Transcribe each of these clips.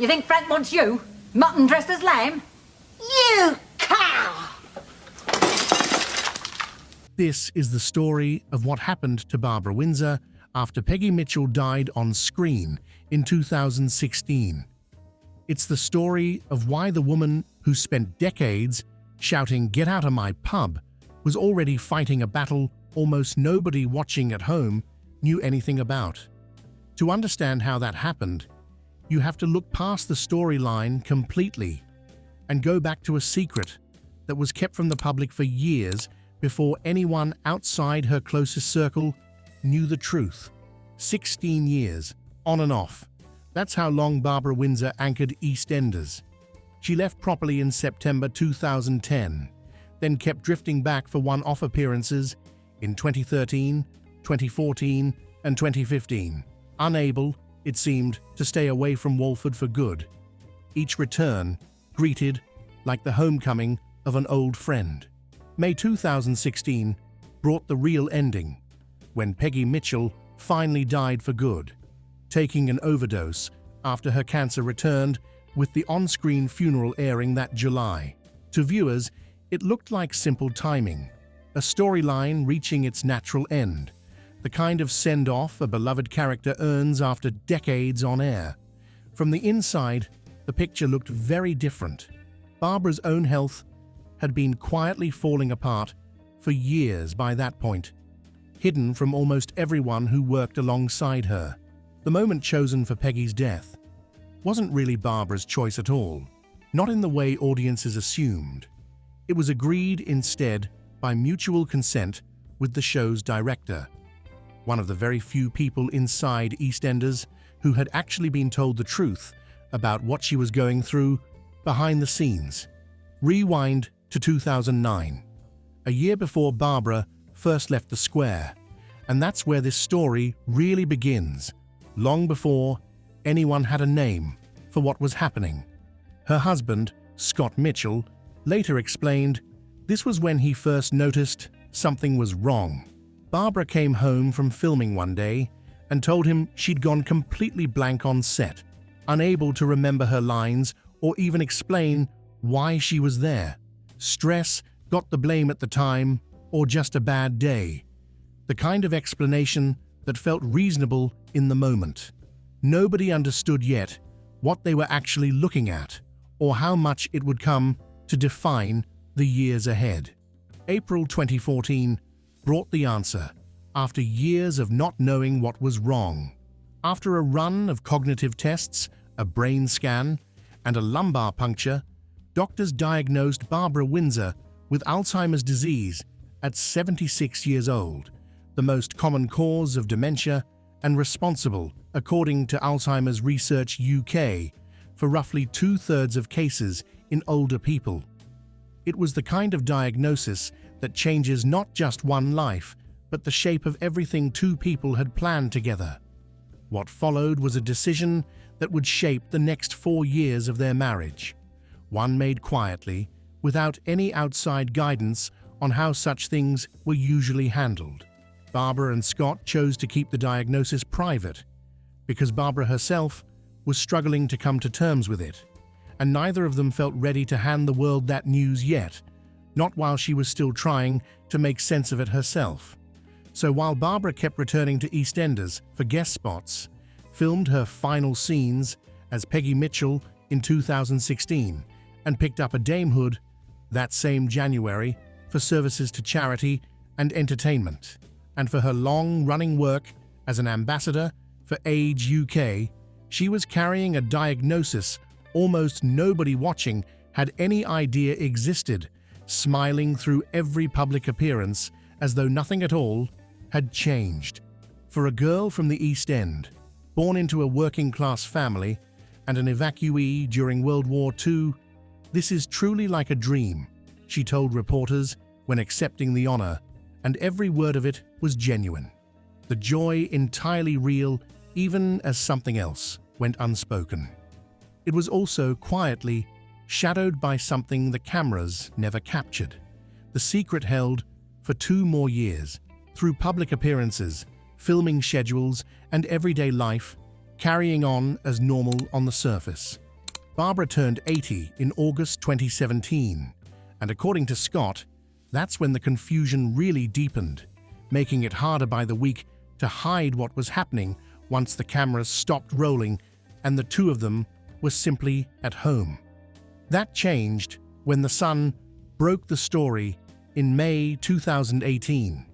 You think Frank wants you? Mutton dressed as lamb? You cow! This is the story of what happened to Barbara Windsor after Peggy Mitchell died on screen in 2016. It's the story of why the woman who spent decades shouting "Get out of my pub" was already fighting a battle almost nobody watching at home knew anything about. To understand how that happened, you have to look past the storyline completely and go back to a secret that was kept from the public for years before anyone outside her closest circle knew the truth. 16 years, on and off. That's how long Barbara Windsor anchored Eastenders. She left properly in September 2010, then kept drifting back for one-off appearances in 2013, 2014, and 2015, unable, it seemed, to stay away from Walford for good. Each return greeted like the homecoming of an old friend. May 2016 brought the real ending, when Peggy Mitchell finally died for good, taking an overdose after her cancer returned, with the on-screen funeral airing that July. To viewers, it looked like simple timing, a storyline reaching its natural end, the kind of send-off a beloved character earns after decades on air. From the inside, the picture looked very different. Barbara's own health had been quietly falling apart for years by that point, hidden from almost everyone who worked alongside her. The moment chosen for Peggy's death wasn't really Barbara's choice at all, not in the way audiences assumed. It was agreed instead by mutual consent with the show's director, one of the very few people inside Eastenders who had actually been told the truth about what she was going through behind the scenes. Rewind to 2009, a year before Barbara first left the square, and that's where this story really begins, long before anyone had a name for what was happening. Her husband, Scott Mitchell, later explained this was when he first noticed something was wrong. Barbara came home from filming one day and told him she'd gone completely blank on set, unable to remember her lines or even explain why she was there. Stress got the blame at the time, or just a bad day. The kind of explanation that felt reasonable in the moment. Nobody understood yet what they were actually looking at, or how much it would come to define the years ahead. April 2014 brought the answer, after years of not knowing what was wrong. After a run of cognitive tests, a brain scan, and a lumbar puncture, doctors diagnosed Barbara Windsor with Alzheimer's disease at 76 years old, the most common cause of dementia and responsible, according to Alzheimer's Research UK, for roughly 2/3 of cases in older people. It was the kind of diagnosis that changes not just one life, but the shape of everything two people had planned together. What followed was a decision that would shape the next 4 years of their marriage, one made quietly, without any outside guidance on how such things were usually handled. Barbara and Scott chose to keep the diagnosis private, because Barbara herself was struggling to come to terms with it, and neither of them felt ready to hand the world that news yet, not while she was still trying to make sense of it herself. So while Barbara kept returning to Eastenders for guest spots, filmed her final scenes as Peggy Mitchell in 2016, and picked up a damehood that same January for services to charity and entertainment, and for her long-running work as an ambassador for AIDS UK, she was carrying a diagnosis almost nobody watching had any idea existed, smiling through every public appearance as though nothing at all had changed. For a girl from the East End, born into a working-class family and an evacuee during World War II, this is truly like a dream, she told reporters when accepting the honor, and every word of it was genuine. The joy entirely real, even as something else went unspoken. It was also quietly shadowed by something the cameras never captured. The secret held for 2 more years, through public appearances, filming schedules, and everyday life, carrying on as normal on the surface. Barbara turned 80 in August 2017, and according to Scott, that's when the confusion really deepened, making it harder by the week to hide what was happening once the cameras stopped rolling and the two of them were simply at home. That changed when The Sun broke the story in May 2018,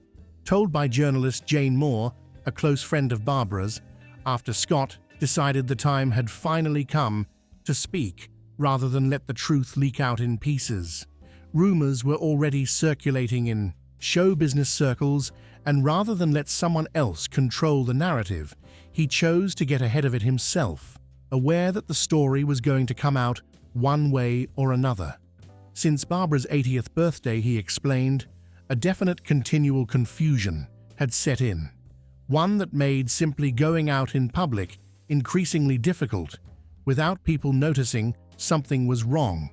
told by journalist Jane Moore, a close friend of Barbara's, after Scott decided the time had finally come to speak rather than let the truth leak out in pieces. Rumors were already circulating in show business circles, and rather than let someone else control the narrative, he chose to get ahead of it himself, aware that the story was going to come out one way or another. Since Barbara's 80th birthday, he explained, a definite continual confusion had set in, one that made simply going out in public increasingly difficult without people noticing something was wrong.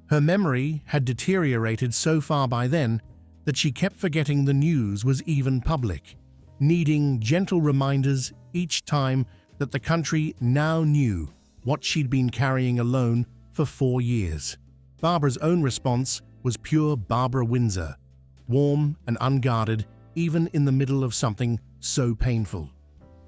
Her memory had deteriorated so far by then that she kept forgetting the news was even public, needing gentle reminders each time that the country now knew what she'd been carrying alone for 4 years. Barbara's own response was pure Barbara Windsor, warm and unguarded even in the middle of something so painful.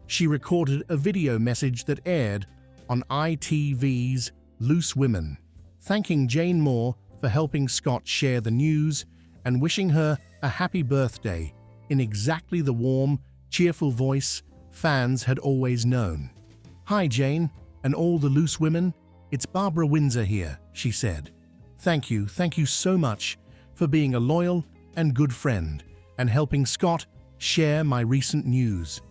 She recorded a video message that aired on ITV's Loose Women, thanking Jane Moore for helping Scott share the news and wishing her a happy birthday in exactly the warm, cheerful voice fans had always known. "Hi Jane, and all the Loose Women, it's Barbara Windsor here," she said. Thank you so much for being a loyal and good friend and helping Scott share my recent news."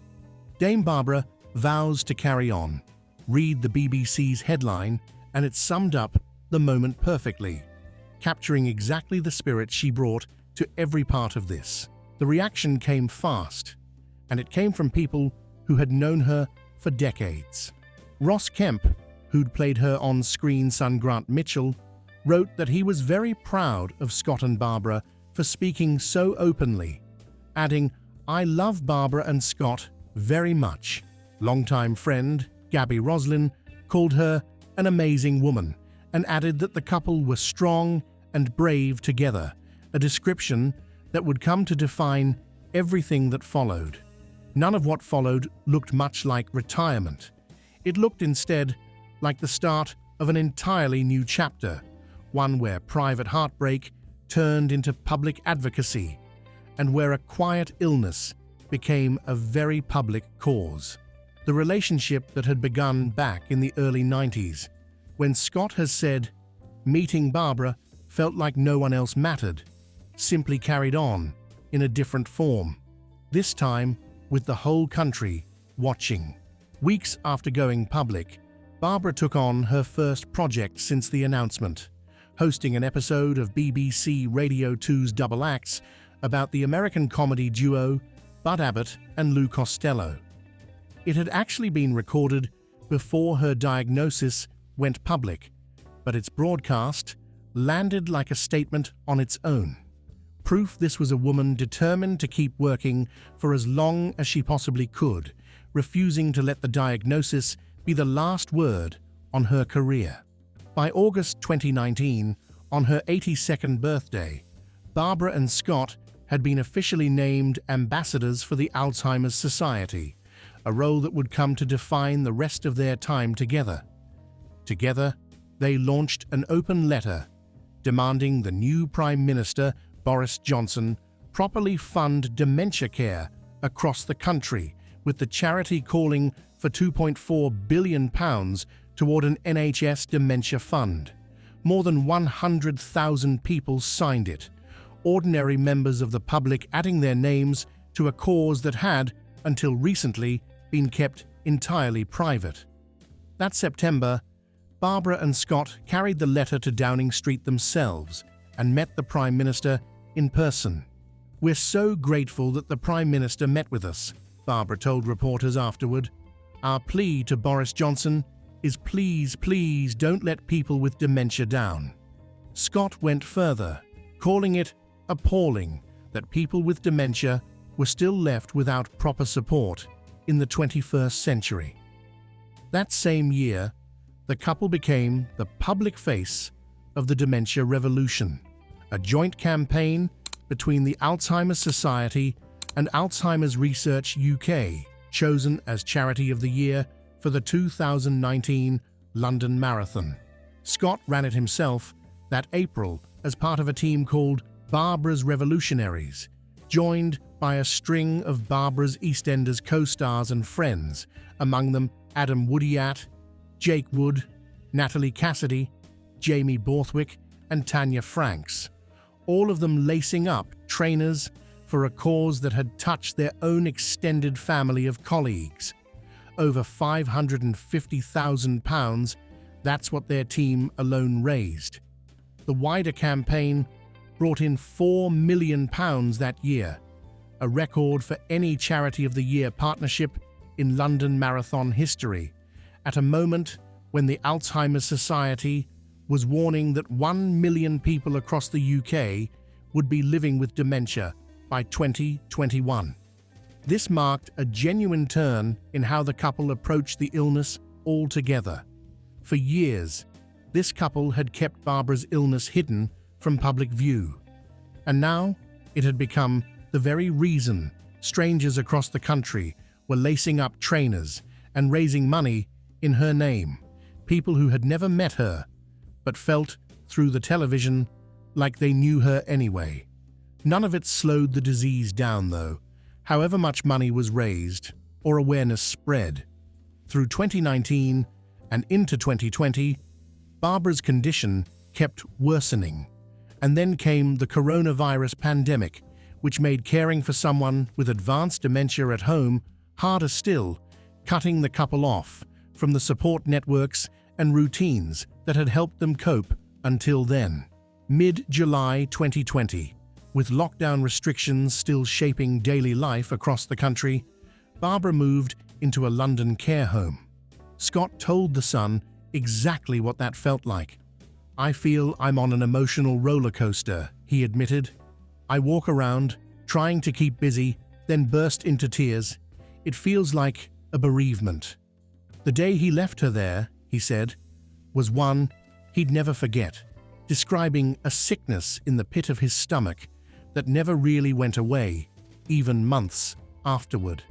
Dame Barbara vows to carry on. Read the BBC's headline, and it summed up the moment perfectly, capturing exactly the spirit she brought to every part of this. The reaction came fast, and it came from people who had known her for decades. Ross Kemp, who'd played her on-screen son Grant Mitchell, wrote that he was very proud of Scott and Barbara for speaking so openly, adding, "I love Barbara and Scott very much." Longtime friend Gabby Roslin called her an amazing woman and added that the couple were strong and brave together, a description that would come to define everything that followed. None of what followed looked much like retirement. It looked instead like the start of an entirely new chapter, one where private heartbreak turned into public advocacy, and where a quiet illness became a very public cause. The relationship that had begun back in the early 90s, when Scott has said, "Meeting Barbara felt like no one else mattered," simply carried on in a different form, this time with the whole country watching. Weeks after going public, Barbara took on her first project since the announcement, hosting an episode of BBC Radio 2's Double Acts about the American comedy duo Bud Abbott and Lou Costello. It had actually been recorded before her diagnosis went public, but its broadcast landed like a statement on its own. Proof this was a woman determined to keep working for as long as she possibly could, refusing to let the diagnosis be the last word on her career. By August 2019, on her 82nd birthday, Barbara and Scott had been officially named ambassadors for the Alzheimer's Society, a role that would come to define the rest of their time together. Together, they launched an open letter demanding the new Prime Minister, Boris Johnson, properly fund dementia care across the country, with the charity calling for £2.4 billion toward an NHS dementia fund. More than 100,000 people signed it, ordinary members of the public adding their names to a cause that had, until recently, been kept entirely private. That September, Barbara and Scott carried the letter to Downing Street themselves and met the Prime Minister in person. "We're so grateful that the Prime Minister met with us," Barbara told reporters afterward. "Our plea to Boris Johnson is please don't let people with dementia down." Scott went further, calling it appalling that people with dementia were still left without proper support in the 21st century. That same year, the couple became the public face of the dementia revolution, a joint campaign between the Alzheimer's Society and Alzheimer's Research UK, chosen as Charity of the Year for the 2019 London Marathon. Scott ran it himself that April as part of a team called Barbara's Revolutionaries, joined by a string of Barbara's Eastenders co-stars and friends, among them Adam Woodyat, Jake Wood, Natalie Cassidy, Jamie Borthwick, and Tanya Franks, all of them lacing up trainers for a cause that had touched their own extended family of colleagues. Over £550,000, that's what their team alone raised. The wider campaign brought in £4 million that year, a record for any Charity of the Year partnership in London Marathon history, at a moment when the Alzheimer's Society was warning that 1 million people across the UK would be living with dementia by 2021. This marked a genuine turn in how the couple approached the illness altogether. For years, this couple had kept Barbara's illness hidden from public view, and now it had become the very reason strangers across the country were lacing up trainers and raising money in her name, people who had never met her but felt through the television like they knew her anyway. None of it slowed the disease down, though, however much money was raised or awareness spread. Through 2019 and into 2020, Barbara's condition kept worsening, and then came the coronavirus pandemic, which made caring for someone with advanced dementia at home harder still, cutting the couple off from the support networks and routines that had helped them cope until then. Mid-July 2020, with lockdown restrictions still shaping daily life across the country, Barbara moved into a London care home. Scott told The Sun exactly what that felt like. "I feel I'm on an emotional roller coaster," he admitted. "I walk around, trying to keep busy, then burst into tears. It feels like a bereavement." The day he left her there, he said, was one he'd never forget, describing a sickness in the pit of his stomach that never really went away, even months afterward.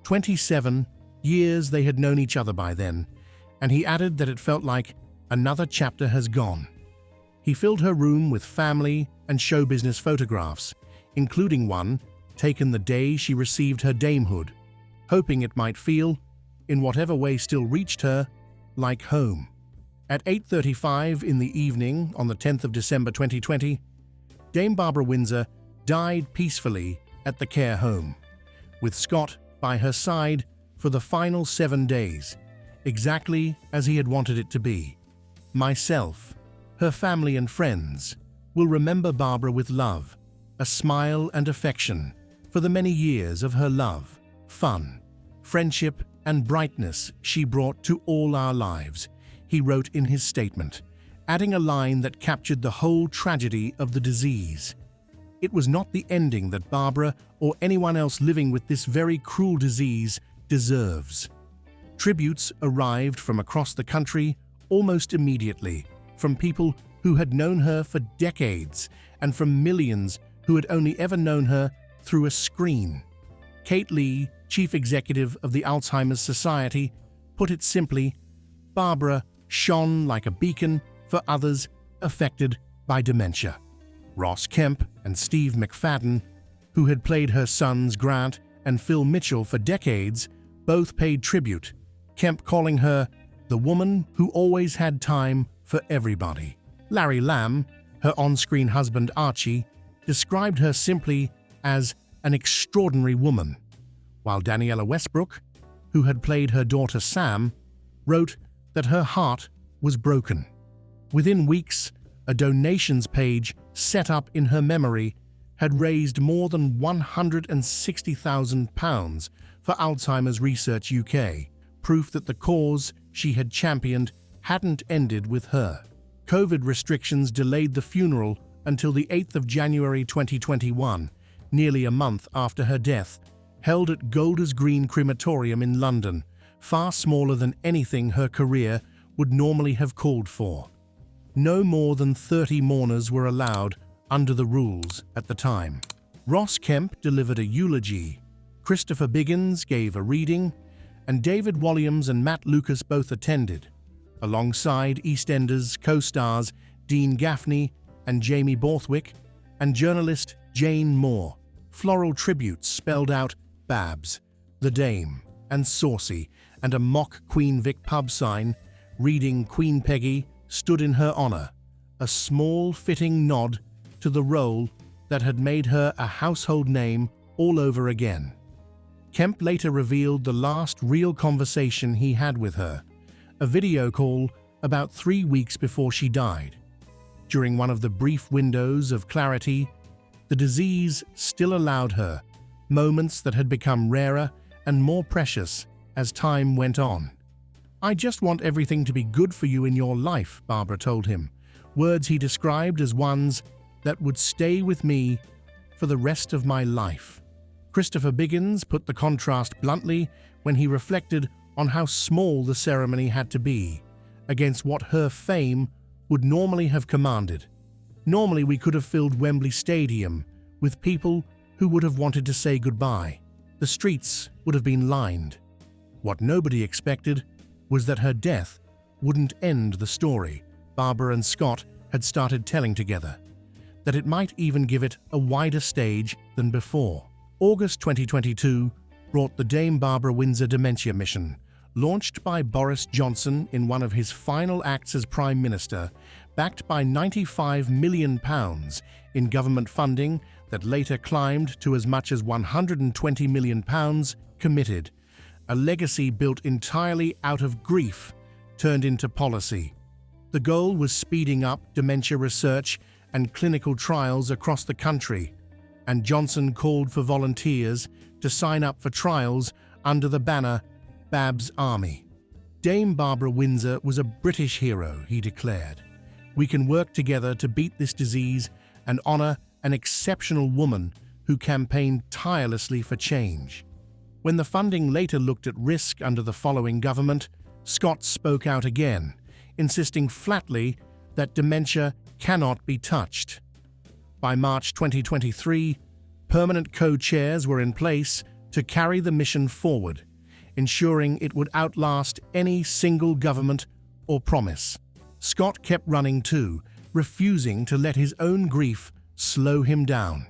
27 years they had known each other by then, and he added that it felt like another chapter has gone. He filled her room with family and show business photographs, including one taken the day she received her damehood, hoping it might feel, in whatever way still reached her, like home. At 8:35 in the evening on the 10th of December 2020, Dame Barbara Windsor died peacefully at the care home, with Scott by her side for the final 7 days, exactly as he had wanted it to be. "Myself, her family and friends will remember Barbara with love, a smile and affection for the many years of her love, fun, friendship, and brightness she brought to all our lives," he wrote in his statement, adding a line that captured the whole tragedy of the disease. It was not the ending that Barbara or anyone else living with this very cruel disease deserves. Tributes arrived from across the country almost immediately, from people who had known her for decades and from millions who had only ever known her through a screen. Kate Lee, chief executive of the Alzheimer's Society, put it simply, Barbara shone like a beacon for others affected by dementia. Ross Kemp and Steve McFadden, who had played her sons Grant and Phil Mitchell for decades, both paid tribute, Kemp calling her the woman who always had time for everybody. Larry Lamb, her on-screen husband Archie, described her simply as an extraordinary woman, while Daniela Westbrook, who had played her daughter Sam, wrote that her heart was broken. Within weeks, a donations page set up in her memory had raised more than £160,000 for Alzheimer's Research UK, proof that the cause she had championed hadn't ended with her. COVID restrictions delayed the funeral until the 8th of January 2021, nearly a month after her death, held at Golders Green Crematorium in London, far smaller than anything her career would normally have called for. No more than 30 mourners were allowed under the rules at the time. Ross Kemp delivered a eulogy, Christopher Biggins gave a reading, and David Williams and Matt Lucas both attended, alongside Eastenders co-stars Dean Gaffney and Jamie Borthwick and journalist Jane Moore. Floral tributes spelled out Babs, the Dame, and Saucy, and a mock Queen Vic pub sign reading Queen Peggy stood in her honor, a small fitting nod to the role that had made her a household name all over again. Kemp later revealed the last real conversation he had with her, a video call about 3 weeks before she died. During one of the brief windows of clarity, the disease still allowed her moments that had become rarer and more precious as time went on. "I just want everything to be good for you in your life," Barbara told him, words he described as ones that would stay with me for the rest of my life. Christopher Biggins put the contrast bluntly when he reflected on how small the ceremony had to be against what her fame would normally have commanded. Normally we could have filled Wembley Stadium with people who would have wanted to say goodbye. The streets would have been lined. What nobody expected was that her death wouldn't end the story Barbara and Scott had started telling together, that it might even give it a wider stage than before. August 2022 brought the Dame Barbara Windsor Dementia Mission, launched by Boris Johnson in one of his final acts as Prime Minister, backed by £95 million in government funding that later climbed to as much as £120 million committed, a legacy built entirely out of grief turned into policy. The goal was speeding up dementia research and clinical trials across the country, and Johnson called for volunteers to sign up for trials under the banner Babs Army. Dame Barbara Windsor was a British hero, he declared. "We can work together to beat this disease and honour an exceptional woman who campaigned tirelessly for change." When the funding later looked at risk under the following government, Scott spoke out again, insisting flatly that dementia cannot be touched. By March 2023, permanent co-chairs were in place to carry the mission forward, ensuring it would outlast any single government or promise. Scott kept running too, refusing to let his own grief slow him down.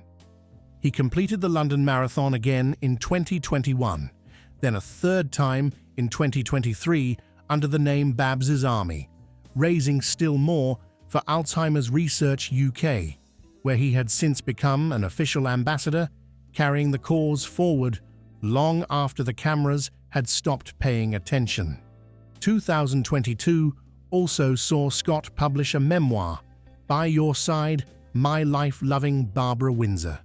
He completed the London Marathon again in 2021, then a third time in 2023 under the name Babs's Army, raising still more for Alzheimer's Research UK, where he had since become an official ambassador, carrying the cause forward long after the cameras had stopped paying attention. 2022 also saw Scott publish a memoir, By Your Side, My Life-Loving Barbara Windsor,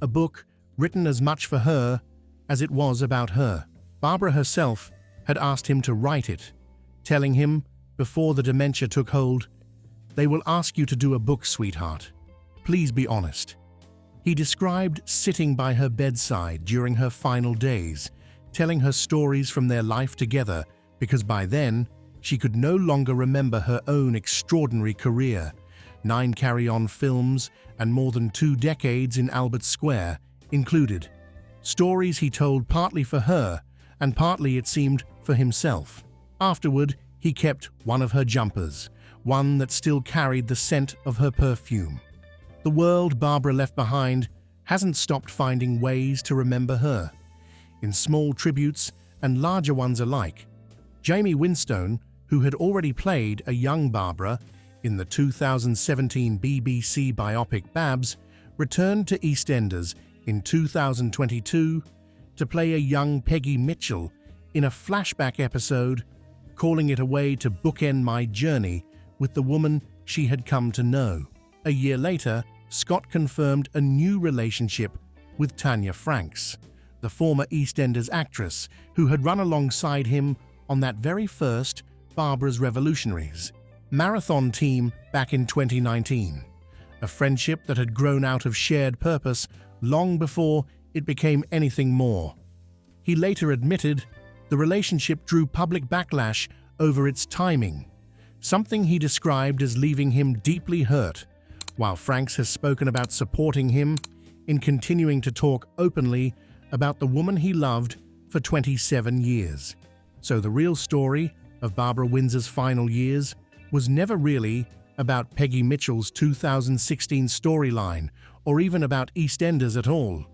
a book written as much for her as it was about her. Barbara herself had asked him to write it, telling him, before the dementia took hold, "They will ask you to do a book, sweetheart. Please be honest." He described sitting by her bedside during her final days, telling her stories from their life together, because by then she could no longer remember her own extraordinary career, 9 carry-on films and more than 2 decades in Albert Square included. Stories he told partly for her and partly, it seemed, for himself. Afterward, he kept one of her jumpers, one that still carried the scent of her perfume. The world Barbara left behind hasn't stopped finding ways to remember her, in small tributes and larger ones alike. Jamie Winstone, who had already played a young Barbara in the 2017 BBC biopic Babs, returned to Eastenders in 2022 to play a young Peggy Mitchell in a flashback episode, calling it a way to bookend my journey with the woman she had come to know. A year later, Scott confirmed a new relationship with Tanya Franks, the former EastEnders actress who had run alongside him on that very first Barbara's Revolutionaries marathon team back in 2019, a friendship that had grown out of shared purpose long before it became anything more. He later admitted the relationship drew public backlash over its timing, something he described as leaving him deeply hurt, while Franks has spoken about supporting him in continuing to talk openly about the woman he loved for 27 years. So the real story of Barbara Windsor's final years was never really about Peggy Mitchell's 2016 storyline or even about Eastenders at all.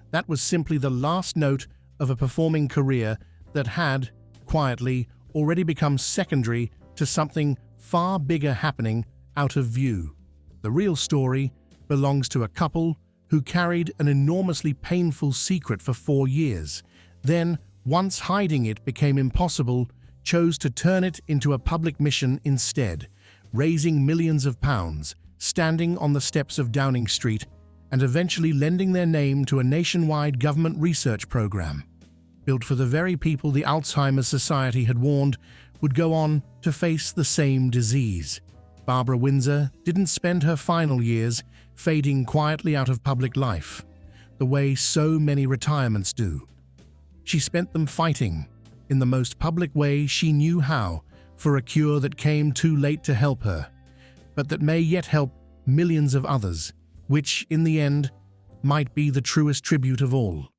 That was simply the last note of a performing career that had, quietly, already become secondary to something far bigger happening out of view. The real story belongs to a couple who carried an enormously painful secret for 4 years, then, once hiding it became impossible, chose to turn it into a public mission instead, raising millions of pounds, standing on the steps of Downing Street, and eventually lending their name to a nationwide government research program, built for the very people the Alzheimer's Society had warned would go on to face the same disease. Barbara Windsor didn't spend her final years fading quietly out of public life, the way so many retirements do. She spent them fighting, in the most public way she knew how, for a cure that came too late to help her, but that may yet help millions of others, which, in the end, might be the truest tribute of all.